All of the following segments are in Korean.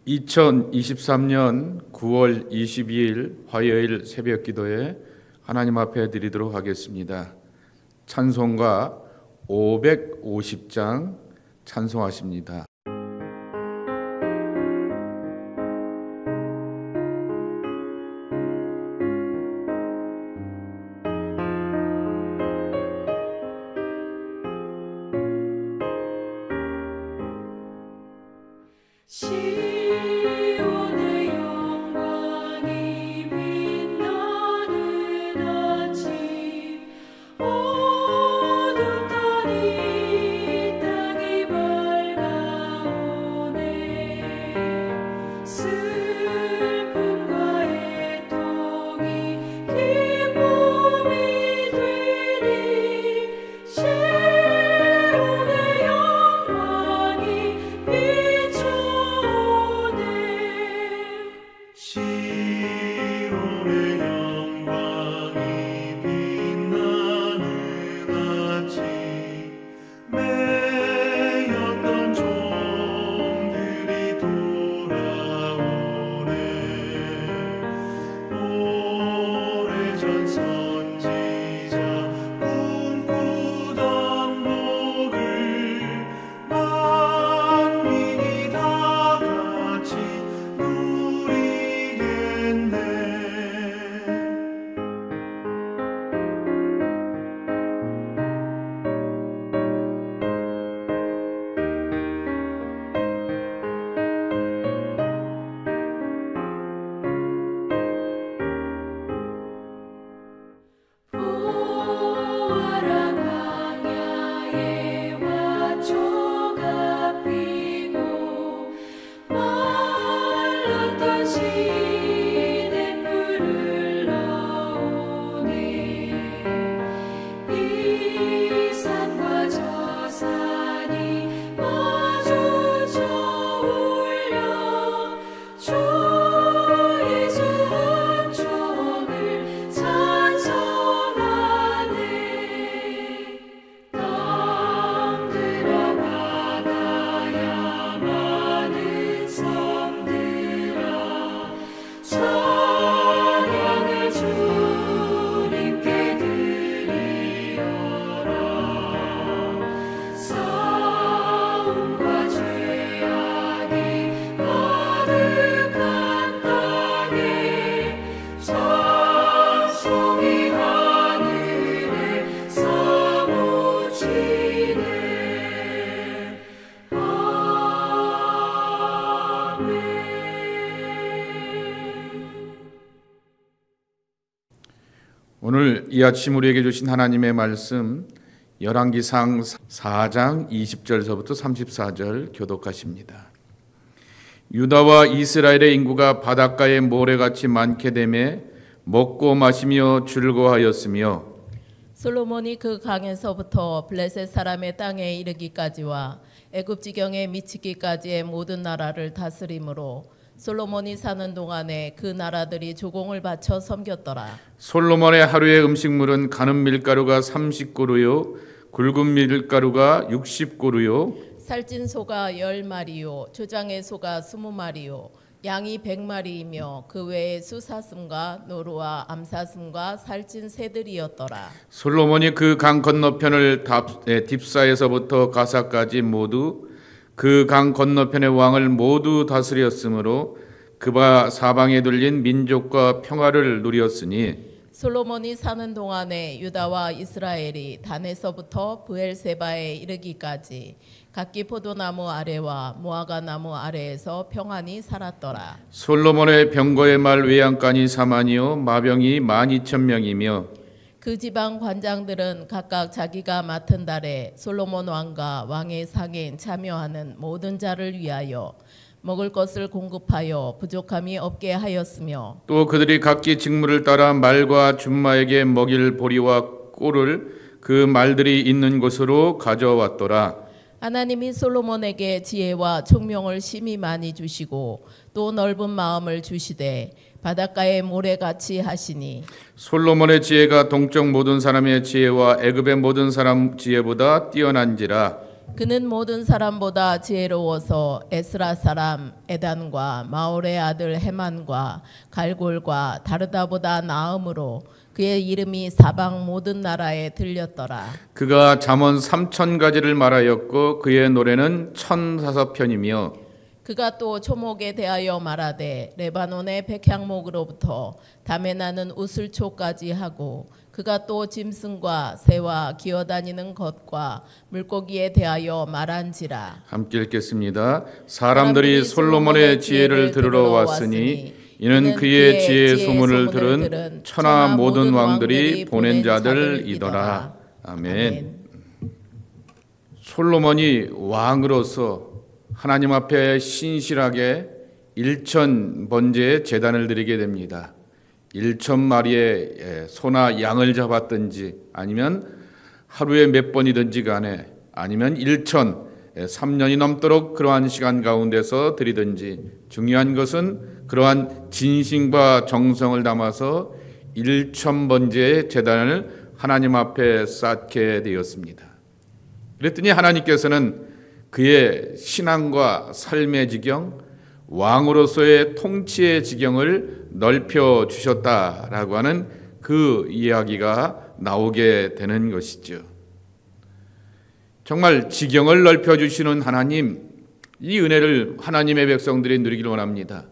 2023년 9월 22일 화요일 새벽 기도에 하나님 앞에 드리도록 하겠습니다. 찬송가 550장 찬송하십니다. 오늘 이 아침 우리에게 주신 하나님의 말씀 열왕기상 4장 20절서부터 34절 교독하십니다. 유다와 이스라엘의 인구가 바닷가의 모래같이 많게 되매 먹고 마시며 즐거워하였으며 솔로몬이 그 강에서부터 블레셋 사람의 땅에 이르기까지와 애굽 지경에 미치기까지의 모든 나라를 다스림으로 솔로몬이 사는 동안에 그 나라들이 조공을 바쳐 섬겼더라. 솔로몬의 하루의 음식물은 가는 밀가루가 30고루요 굵은 밀가루가 60고루요 살찐 소가 10마리요 초장의 소가 20마리요 양이 100마리이며 그 외에 수사슴과 노루와 암사슴과 살찐 새들이었더라. 솔로몬이 그 강 건너편을 딥사에서부터 가사까지 모두 그 강 건너편의 왕을 모두 다스렸으므로 그가 사방에 둘린 민족과 평화를 누렸으니 솔로몬이 사는 동안에 유다와 이스라엘이 단에서부터 브엘세바에 이르기까지 각기 포도나무 아래와 무화과 나무 아래에서 평안히 살았더라. 솔로몬의 병거의 말 외양간이 4만이요 마병이 12,000명이며 그 지방 관장들은 각각 자기가 맡은 달에 솔로몬 왕과 왕의 상인 참여하는 모든 자를 위하여 먹을 것을 공급하여 부족함이 없게 하였으며 또 그들이 각기 직무를 따라 말과 준마에게 먹일 보리와 꿀을 그 말들이 있는 곳으로 가져왔더라. 하나님이 솔로몬에게 지혜와 총명을 심히 많이 주시고 또 넓은 마음을 주시되 바닷가에 모래같이 하시니 솔로몬의 지혜가 동쪽 모든 사람의 지혜와 애굽의 모든 사람 지혜보다 뛰어난지라. 그는 모든 사람보다 지혜로워서 에스라 사람 에단과 마올의 아들 헤만과 갈골과 다르다보다 나음으로 그의 이름이 사방 모든 나라에 들렸더라. 그가 잠언 3,000가지를 말하였고 그의 노래는 1,005편이며 그가 또 초목에 대하여 말하되 레바논의 백향목으로부터 담에 나는 우슬초까지 하고 그가 또 짐승과 새와 기어다니는 것과 물고기에 대하여 말한지라. 함께 읽겠습니다. 사람들이 솔로몬의 지혜를 들으러 왔으니 이는 그의 지혜의 소문을 들은 천하 모든 왕들이 보낸 자들이더라. 아멘. 솔로몬이 왕으로서 하나님 앞에 신실하게 1,000번제의 제단을 드리게 됩니다. 1,000마리의 소나 양을 잡았든지 아니면 하루에 몇 번이든지 간에 아니면 3년이 넘도록 그러한 시간 가운데서 드리든지 중요한 것은 그러한 진심과 정성을 담아서 1,000번제의 제단을 하나님 앞에 쌓게 되었습니다. 그랬더니 하나님께서는 그의 신앙과 삶의 지경, 왕으로서의 통치의 지경을 넓혀 주셨다라고 하는 그 이야기가 나오게 되는 것이죠. 정말 지경을 넓혀 주시는 하나님, 이 은혜를 하나님의 백성들이 누리길 원합니다.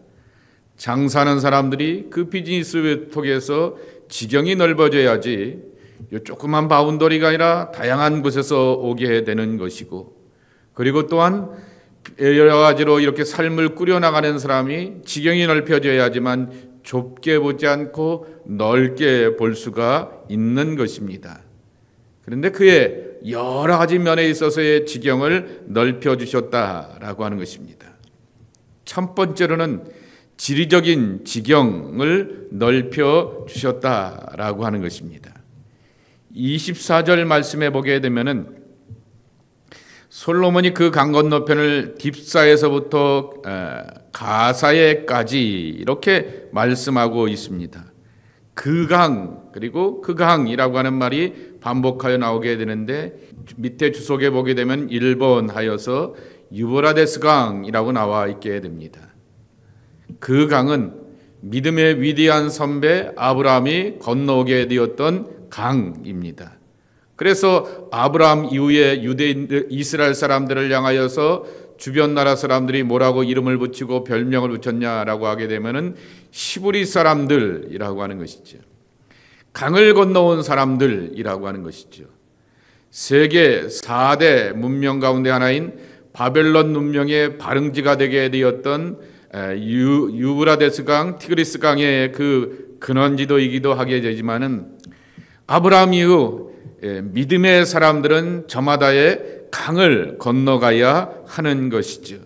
장사하는 사람들이 그 비즈니스 통해서 지경이 넓어져야지 조그만 바운더리가 아니라 다양한 곳에서 오게 되는 것이고, 그리고 또한 여러 가지로 이렇게 삶을 꾸려나가는 사람이 지경이 넓혀져야지만 좁게 보지 않고 넓게 볼 수가 있는 것입니다. 그런데 그의 여러 가지 면에 있어서의 지경을 넓혀주셨다라고 하는 것입니다. 첫 번째로는 지리적인 지경을 넓혀주셨다라고 하는 것입니다. 24절 말씀에 보게 되면은 솔로몬이 그 강 건너편을 딥사에서부터 가사에까지 이렇게 말씀하고 있습니다. 그 강, 그리고 그 강이라고 하는 말이 반복하여 나오게 되는데 밑에 주석에 보게 되면 1번 하여서 유브라데스 강이라고 나와 있게 됩니다. 그 강은 믿음의 위대한 선배 아브라함이 건너오게 되었던 강입니다. 그래서 아브라함 이후에 유대인들, 이스라엘 사람들을 향하여서 주변 나라 사람들이 뭐라고 이름을 붙이고 별명을 붙였냐라고 하게 되면은 시브리 사람들이라고 하는 것이죠. 강을 건너온 사람들이라고 하는 것이죠. 세계 4대 문명 가운데 하나인 바벨론 문명의 발흥지가 되게 되었던 유브라데스 강, 티그리스 강의 그 근원지도이기도 하게 되지만은 아브라함 이후 믿음의 사람들은 저마다의 강을 건너가야 하는 것이죠.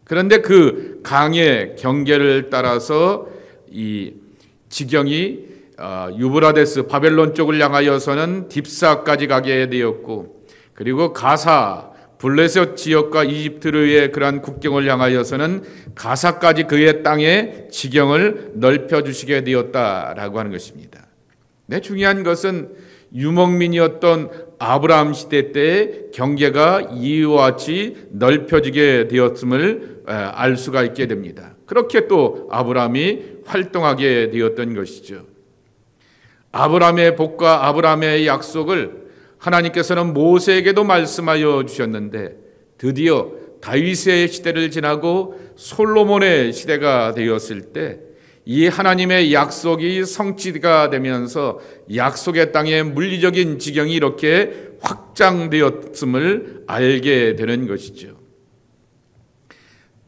그런데 그 강의 경계를 따라서 이 지경이 유브라데스 바벨론 쪽을 향하여서는 딥사까지 가게 되었고, 그리고 가사 블레셋 지역과 이집트의 그러한 국경을 향하여서는 가사까지 그의 땅의 지경을 넓혀주시게 되었다라고 하는 것입니다. 네, 중요한 것은 유목민이었던 아브라함 시대 때의 경계가 이와 같이 넓혀지게 되었음을 알 수가 있게 됩니다. 그렇게 또 아브라함이 활동하게 되었던 것이죠. 아브라함의 복과 아브라함의 약속을 하나님께서는 모세에게도 말씀하여 주셨는데 드디어 다윗의 시대를 지나고 솔로몬의 시대가 되었을 때 이 하나님의 약속이 성취가 되면서 약속의 땅의 물리적인 지경이 이렇게 확장되었음을 알게 되는 것이죠.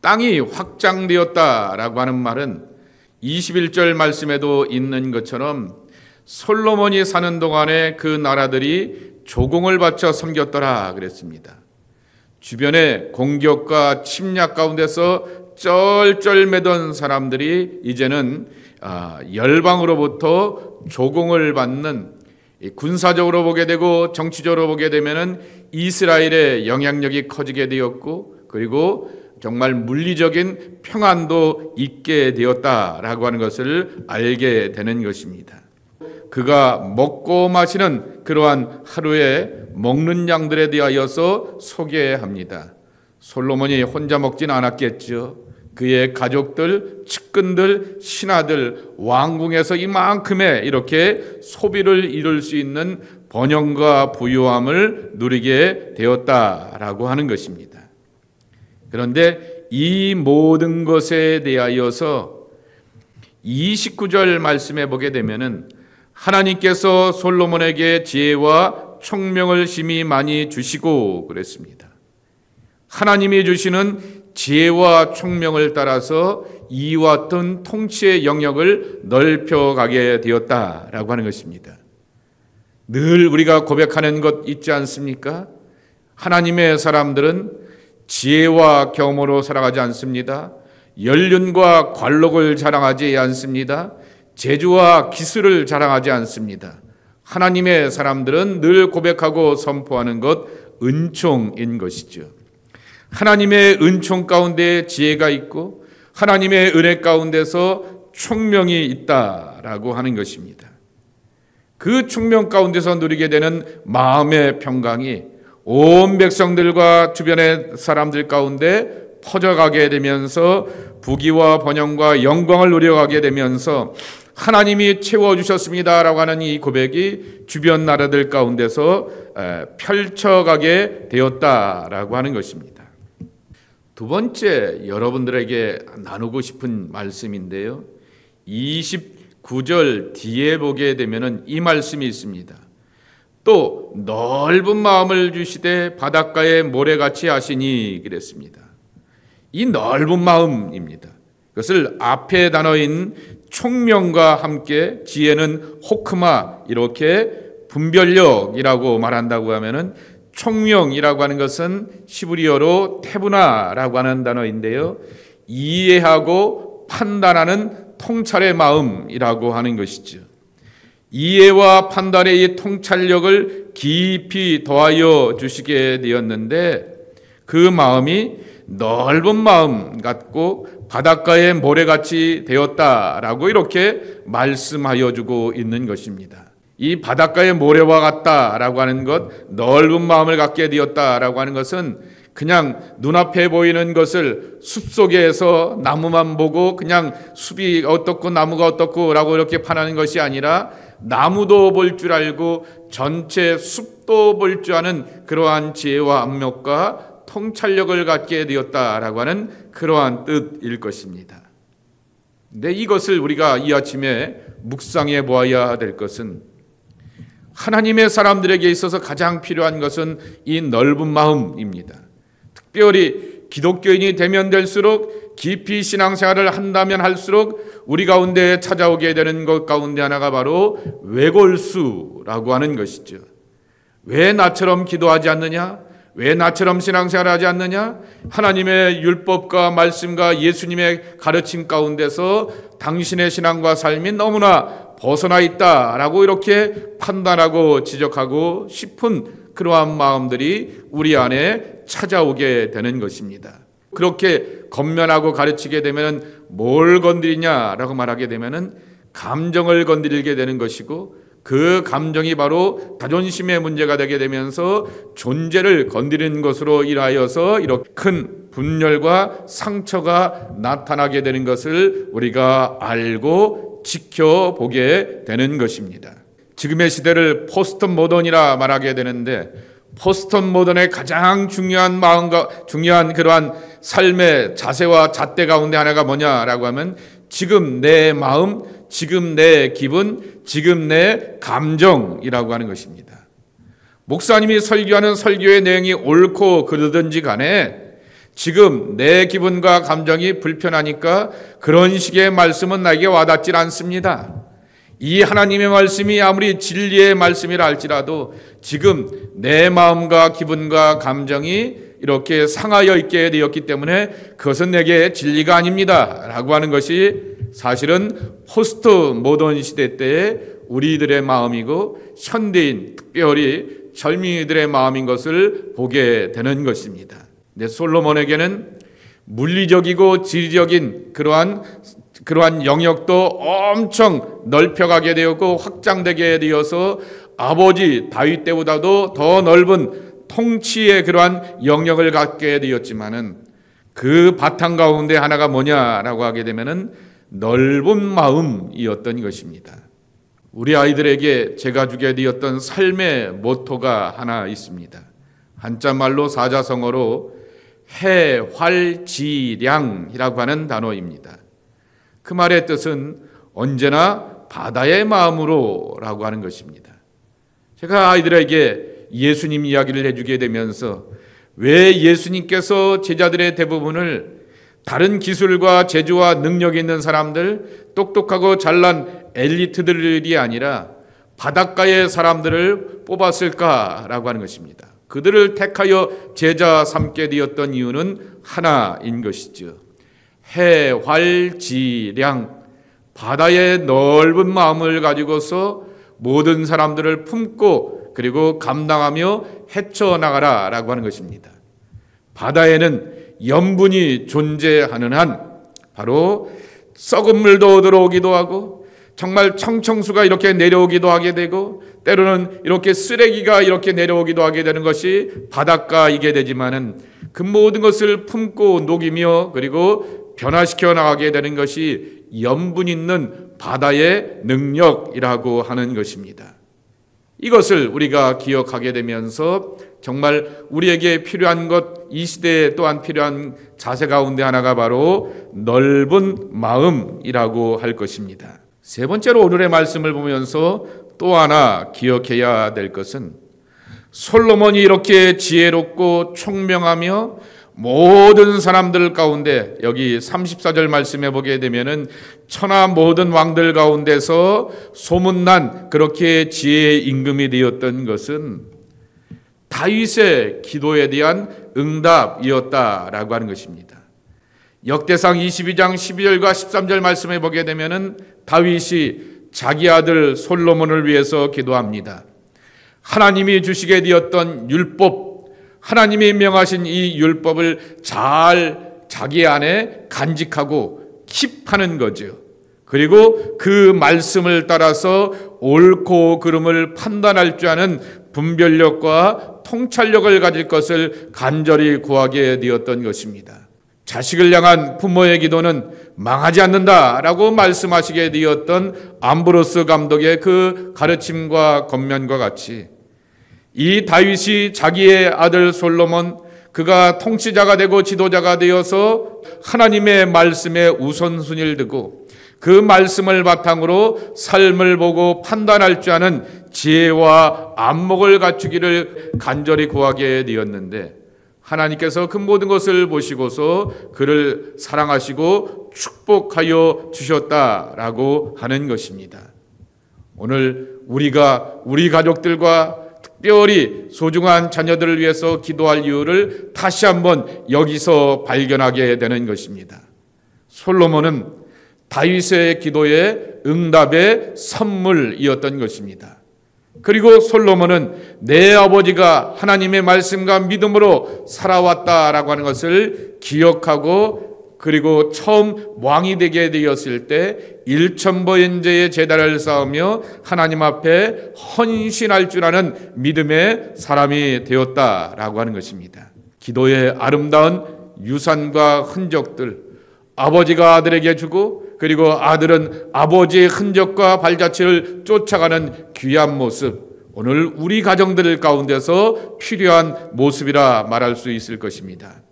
땅이 확장되었다라고 하는 말은 21절 말씀에도 있는 것처럼 솔로몬이 사는 동안에 그 나라들이 조공을 바쳐 섬겼더라 그랬습니다. 주변의 공격과 침략 가운데서 쩔쩔매던 사람들이 이제는 열방으로부터 조공을 받는, 군사적으로 보게 되고 정치적으로 보게 되면은 이스라엘의 영향력이 커지게 되었고, 그리고 정말 물리적인 평안도 있게 되었다라고 하는 것을 알게 되는 것입니다. 그가 먹고 마시는 그러한 하루에 먹는 양들에 대하여서 소개합니다. 솔로몬이 혼자 먹진 않았겠죠. 그의 가족들, 측근들, 신하들, 왕궁에서 이만큼의 이렇게 소비를 이룰 수 있는 번영과 부유함을 누리게 되었다라고 하는 것입니다. 그런데 이 모든 것에 대하여서 29절 말씀에 보게 되면은 하나님께서 솔로몬에게 지혜와 총명을 심히 많이 주시고 그랬습니다. 하나님이 주시는 지혜와 총명을 따라서 이와 같은 통치의 영역을 넓혀가게 되었다라고 하는 것입니다. 늘 우리가 고백하는 것 있지 않습니까? 하나님의 사람들은 지혜와 경험으로 살아가지 않습니다. 연륜과 관록을 자랑하지 않습니다. 재주와 기술을 자랑하지 않습니다. 하나님의 사람들은 늘 고백하고 선포하는 것, 은총인 것이죠. 하나님의 은총 가운데 지혜가 있고 하나님의 은혜 가운데서 총명이 있다라고 하는 것입니다. 그 총명 가운데서 누리게 되는 마음의 평강이 온 백성들과 주변의 사람들 가운데 퍼져가게 되면서 부귀와 번영과 영광을 누려가게 되면서 하나님이 채워주셨습니다라고 하는 이 고백이 주변 나라들 가운데서 펼쳐가게 되었다라고 하는 것입니다. 두 번째 여러분들에게 나누고 싶은 말씀인데요. 29절 뒤에 보게 되면은 이 말씀이 있습니다. 또 넓은 마음을 주시되 바닷가에 모래같이 하시니 그랬습니다. 이 넓은 마음입니다. 그것을 앞에 단어인 총명과 함께 지혜는 호크마 이렇게 분별력이라고 말한다고 하면은 총명이라고 하는 것은 히브리어로 테브나라고 하는 단어인데요. 이해하고 판단하는 통찰의 마음이라고 하는 것이죠. 이해와 판단의 이 통찰력을 깊이 더하여 주시게 되었는데 그 마음이 넓은 마음 같고 바닷가의 모래같이 되었다라고 이렇게 말씀하여 주고 있는 것입니다. 이 바닷가의 모래와 같다라고 하는 것, 넓은 마음을 갖게 되었다라고 하는 것은 그냥 눈앞에 보이는 것을 숲속에서 나무만 보고 그냥 숲이 어떻고 나무가 어떻고라고 이렇게 판하는 것이 아니라 나무도 볼 줄 알고 전체 숲도 볼 줄 아는 그러한 지혜와 압력과 통찰력을 갖게 되었다라고 하는 그러한 뜻일 것입니다. 근데 이것을 우리가 이 아침에 묵상해 보아야 될 것은 하나님의 사람들에게 있어서 가장 필요한 것은 이 넓은 마음입니다. 특별히 기독교인이 되면 될수록 깊이 신앙생활을 한다면 할수록 우리 가운데 찾아오게 되는 것 가운데 하나가 바로 외골수라고 하는 것이죠. 왜 나처럼 기도하지 않느냐? 왜 나처럼 신앙생활을 하지 않느냐? 하나님의 율법과 말씀과 예수님의 가르침 가운데서 당신의 신앙과 삶이 너무나 벗어나 있다라고 이렇게 판단하고 지적하고 싶은 그러한 마음들이 우리 안에 찾아오게 되는 것입니다. 그렇게 겉면하고 가르치게 되면 뭘 건드리냐라고 말하게 되면 감정을 건드리게 되는 것이고 그 감정이 바로 자존심의 문제가 되게 되면서 존재를 건드리는 것으로 인하여서 이렇게 큰 분열과 상처가 나타나게 되는 것을 우리가 알고 지켜보게 되는 것입니다. 지금의 시대를 포스트 모던이라 말하게 되는데 포스트 모던의 가장 중요한 마음과 중요한 그러한 삶의 자세와 잣대 가운데 하나가 뭐냐라고 하면 지금 내 마음, 지금 내 기분, 지금 내 감정이라고 하는 것입니다. 목사님이 설교하는 설교의 내용이 옳고 그르든지 간에 지금 내 기분과 감정이 불편하니까 그런 식의 말씀은 나에게 와닿질 않습니다. 이 하나님의 말씀이 아무리 진리의 말씀이라 할지라도 지금 내 마음과 기분과 감정이 이렇게 상하여 있게 되었기 때문에 그것은 내게 진리가 아닙니다 라고 하는 것이 사실은 포스트 모던 시대 때의 우리들의 마음이고 현대인 특별히 젊은이들의 마음인 것을 보게 되는 것입니다. 근데 솔로몬에게는 물리적이고 지리적인 그러한 그러한 영역도 엄청 넓혀가게 되었고 확장되게 되어서 아버지 다윗 때보다도 더 넓은 통치의 그러한 영역을 갖게 되었지만은 그 바탕 가운데 하나가 뭐냐라고 하게 되면은 넓은 마음이었던 것입니다. 우리 아이들에게 제가 주게 되었던 삶의 모토가 하나 있습니다. 한자말로 사자성어로 해활지량이라고 하는 단어입니다. 그 말의 뜻은 언제나 바다의 마음으로 라고 하는 것입니다. 제가 아이들에게 예수님 이야기를 해주게 되면서 왜 예수님께서 제자들의 대부분을 다른 기술과 재주와 능력이 있는 사람들, 똑똑하고 잘난 엘리트들이 아니라 바닷가의 사람들을 뽑았을까라고 하는 것입니다. 그들을 택하여 제자 삼게 되었던 이유는 하나인 것이죠. 해활지량, 바다의 넓은 마음을 가지고서 모든 사람들을 품고 그리고 감당하며 헤쳐나가라 라고 하는 것입니다. 바다에는 염분이 존재하는 한 바로 썩은 물도 들어오기도 하고 정말 청청수가 이렇게 내려오기도 하게 되고 때로는 이렇게 쓰레기가 이렇게 내려오기도 하게 되는 것이 바닷가이게 되지만은 그 모든 것을 품고 녹이며 그리고 변화시켜 나가게 되는 것이 염분 있는 바다의 능력이라고 하는 것입니다. 이것을 우리가 기억하게 되면서 정말 우리에게 필요한 것, 이 시대에 또한 필요한 자세 가운데 하나가 바로 넓은 마음이라고 할 것입니다. 세 번째로 오늘의 말씀을 보면서 또 하나 기억해야 될 것은 솔로몬이 이렇게 지혜롭고 총명하며 모든 사람들 가운데 여기 34절 말씀에 보게 되면은 천하 모든 왕들 가운데서 소문난 그렇게 지혜의 임금이 되었던 것은 다윗의 기도에 대한 응답이었다라고 하는 것입니다. 역대상 22장 12절과 13절 말씀에 보게 되면은 다윗이 자기 아들 솔로몬을 위해서 기도합니다. 하나님이 주시게 되었던 율법, 하나님이 명하신 이 율법을 잘 자기 안에 간직하고 킵하는 거죠. 그리고 그 말씀을 따라서 옳고 그름을 판단할 줄 아는 분별력과 통찰력을 가질 것을 간절히 구하게 되었던 것입니다. 자식을 향한 부모의 기도는 망하지 않는다라고 말씀하시게 되었던 암브로스 감독의 그 가르침과 권면과 같이 이 다윗이 자기의 아들 솔로몬, 그가 통치자가 되고 지도자가 되어서 하나님의 말씀에 우선순위를 두고 그 말씀을 바탕으로 삶을 보고 판단할 줄 아는 지혜와 안목을 갖추기를 간절히 구하게 되었는데 하나님께서 그 모든 것을 보시고서 그를 사랑하시고 축복하여 주셨다라고 하는 것입니다. 오늘 우리가 우리 가족들과 특별히 소중한 자녀들을 위해서 기도할 이유를 다시 한번 여기서 발견하게 되는 것입니다. 솔로몬은 다윗의 기도의 응답의 선물이었던 것입니다. 그리고 솔로몬은 내 아버지가 하나님의 말씀과 믿음으로 살아왔다라고 하는 것을 기억하고 그리고 처음 왕이 되게 되었을 때 1,000번째의 제단을 쌓으며 하나님 앞에 헌신할 줄 아는 믿음의 사람이 되었다라고 하는 것입니다. 기도의 아름다운 유산과 흔적들, 아버지가 아들에게 주고 그리고 아들은 아버지의 흔적과 발자취를 쫓아가는 귀한 모습, 오늘 우리 가정들 가운데서 필요한 모습이라 말할 수 있을 것입니다.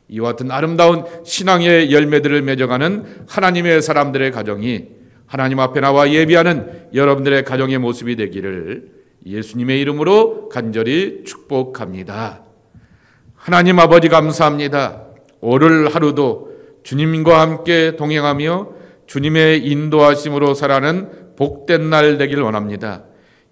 이와 같은 아름다운 신앙의 열매들을 맺어가는 하나님의 사람들의 가정이 하나님 앞에 나와 예비하는 여러분들의 가정의 모습이 되기를 예수님의 이름으로 간절히 축복합니다. 하나님 아버지 감사합니다. 오늘 하루도 주님과 함께 동행하며 주님의 인도하심으로 살아가는 복된 날 되길 원합니다.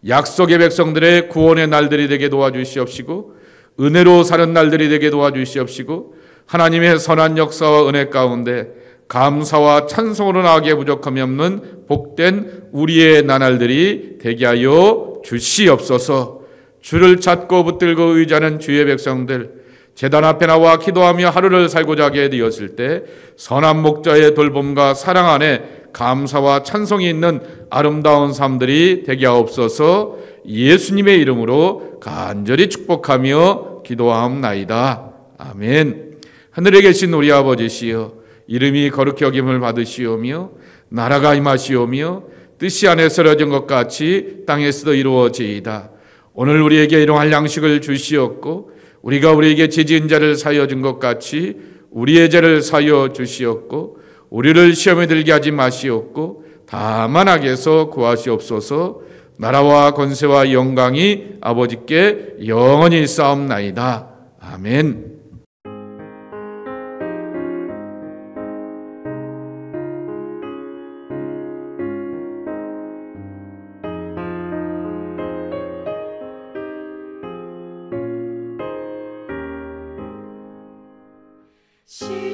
약속의 백성들의 구원의 날들이 되게 도와주시옵시고 은혜로 사는 날들이 되게 도와주시옵시고 하나님의 선한 역사와 은혜 가운데 감사와 찬송으로 나가기에 부족함이 없는 복된 우리의 나날들이 되게 하여 주시옵소서. 주를 찾고 붙들고 의지하는 주의 백성들, 제단 앞에 나와 기도하며 하루를 살고자 하게 되었을 때 선한 목자의 돌봄과 사랑 안에 감사와 찬송이 있는 아름다운 삶들이 되게 하옵소서. 예수님의 이름으로 간절히 축복하며 기도하옵나이다. 아멘. 하늘에 계신 우리 아버지시여, 이름이 거룩히 여김을 받으시오며 나라가 임하시오며 뜻이 하늘에서 이루어진 것 같이 땅에서도 이루어지이다. 오늘 우리에게 일용할 양식을 주시옵고 우리가 우리에게 죄지은 자를 사하여 준 것 같이 우리의 죄를 사하여 주시옵고 우리를 시험에 들게 하지 마시옵고 다만 악에서 구하시옵소서. 나라와 권세와 영광이 아버지께 영원히 쌓옵나이다. 아멘. 시